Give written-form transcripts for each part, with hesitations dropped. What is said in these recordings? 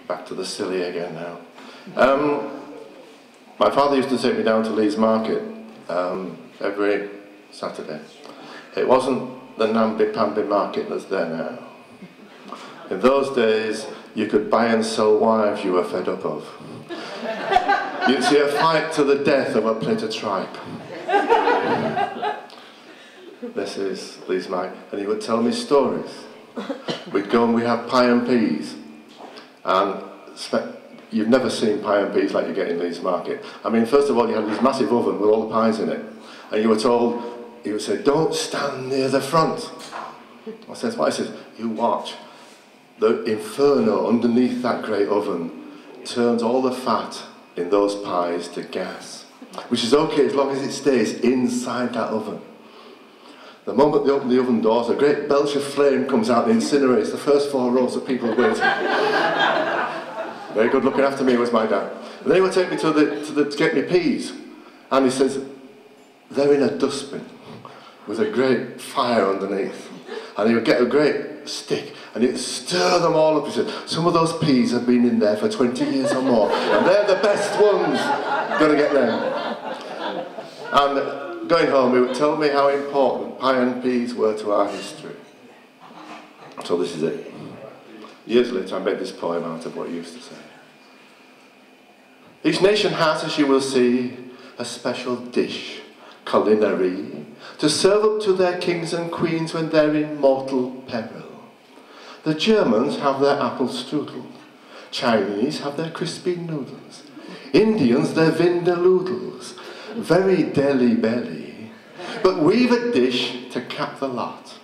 Back to the silly again now. My father used to take me down to Leeds Market every Saturday. It wasn't the namby-pamby market that's there now. In those days, you could buy and sell wives you were fed up of. You'd see a fight to the death of a plate of tripe. This is Leeds Market, and he would tell me stories. We'd go and we'd have pie and peas, and you've never seen pie and peas like you get in Leeds Market. I mean, first of all, you had this massive oven with all the pies in it, and you were told, he would say, don't stand near the front. I says, why? He says, you watch. The inferno underneath that great oven turns all the fat in those pies to gas, which is okay as long as it stays inside that oven. The moment they open the oven doors, a great belch of flame comes out and incinerates the first 4 rows of people waiting. Very good looking after me was my dad. And then he would take me to get me peas, and he says, they're in a dustbin with a great fire underneath. And he would get a great stick and he'd stir them all up. He said, some of those peas have been in there for 20 years or more, and they're the best ones. Gotta get them. And going home, he would tell me how important pie and peas were to our history. So this is it. Years later, I made this poem out of what he used to say. Each nation has, as you will see, a special dish, culinary, to serve up to their kings and queens when they're in mortal peril. The Germans have their apple strudel. Chinese have their crispy noodles. Indians their vindaloodles. Very deli belly. But we've a dish to cap the lot.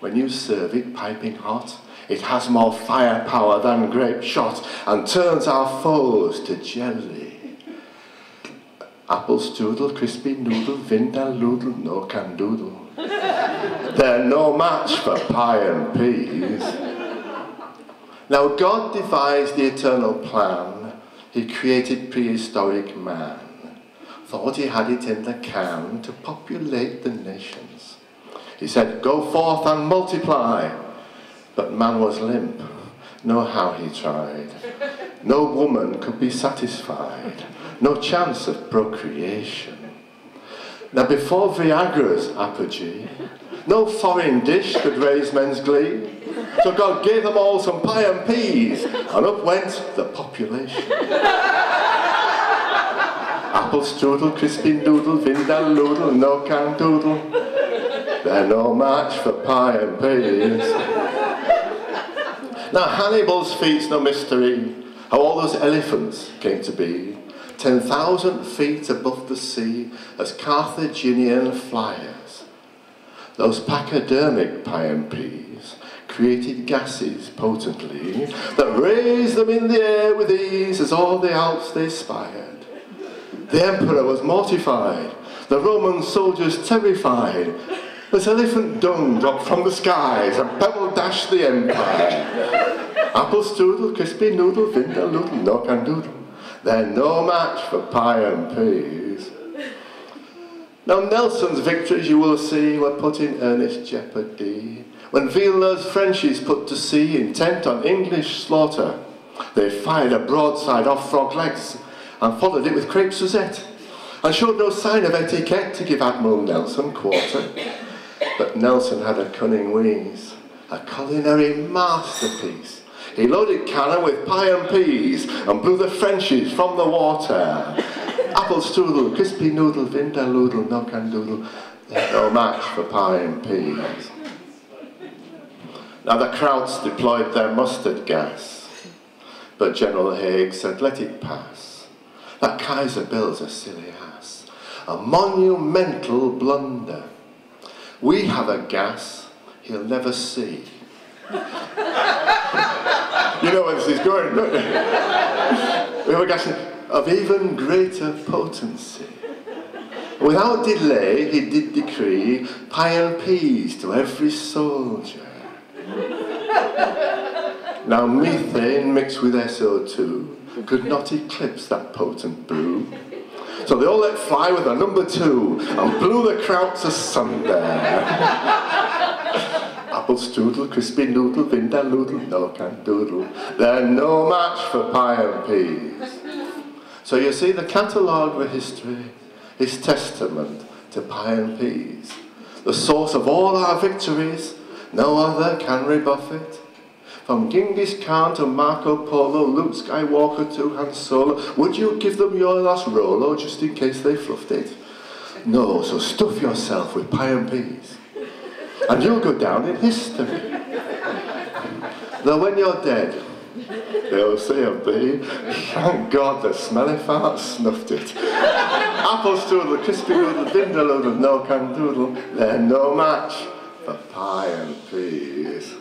When you serve it piping hot, it has more firepower than grape shot and turns our foes to jelly. Apple strudel, crispy noodle, vindaloodle, no can doodle. They're no match for pie and peas. Now God devised the eternal plan. He created prehistoric man. Thought he had it in the can to populate the nations. He said, go forth and multiply. But man was limp. Know how he tried. No woman could be satisfied. No chance of procreation. Now before Viagra's apogee, no foreign dish could raise men's glee. So God gave them all some pie and peas, and up went the population. Apple strudel, crispy noodle, vindaloodle, no can doodle. They're no match for pie and peas. Now Hannibal's feat's no mystery, how all those elephants came to be, 10,000 feet above the sea as Carthaginian flyers. Those pachydermic pie and peas created gases potently that raised them in the air with ease as all the Alps they spired. The emperor was mortified, the Roman soldiers terrified, as elephant dung dropped from the skies and pebble dashed the empire. Apple strudel, crispy noodle, vindaloodle, no can doodle. They're no match for pie and peas. Now Nelson's victories, you will see, were put in earnest jeopardy when Villeneuve's Frenchies put to sea intent on English slaughter. They fired a broadside off frog legs and followed it with crepe Suzette and showed no sign of etiquette to give Admiral Nelson quarter. But Nelson had a cunning wheeze, a culinary masterpiece. He loaded cannon with pie and peas and blew the Frenchies from the water. Apple strudel, crispy noodle, vindaloodle, no can doodle. They're no match for pie and peas. Now the Krauts deployed their mustard gas, but General Haig said, let it pass. That Kaiser Bill's a silly ass, a monumental blunder. We have a gas he'll never see. You know where this is going, don't you? We have a gas of even greater potency. Without delay, he did decree pie and peas to every soldier. Now methane mixed with SO2 could not eclipse that potent brew. So they all let fly with a number 2 and blew the Krauts asunder. Apple strudel, crispy noodle, vindaloo, no can doodle. They're no match for pie and peas. So you see, the catalogue of history is testament to pie and peas. The source of all our victories, no other can rebuff it. From Genghis Khan to Marco Polo, Luke Skywalker to Han Solo, would you give them your last Rolo just in case they fluffed it? No, so stuff yourself with pie and peas, and you'll go down in history. Though when you're dead, they'll say of thee, thank God the smelly fart snuffed it. Apple strudel, crispy noodle, vindaloo, no can doodle, they're no match for pie and peas.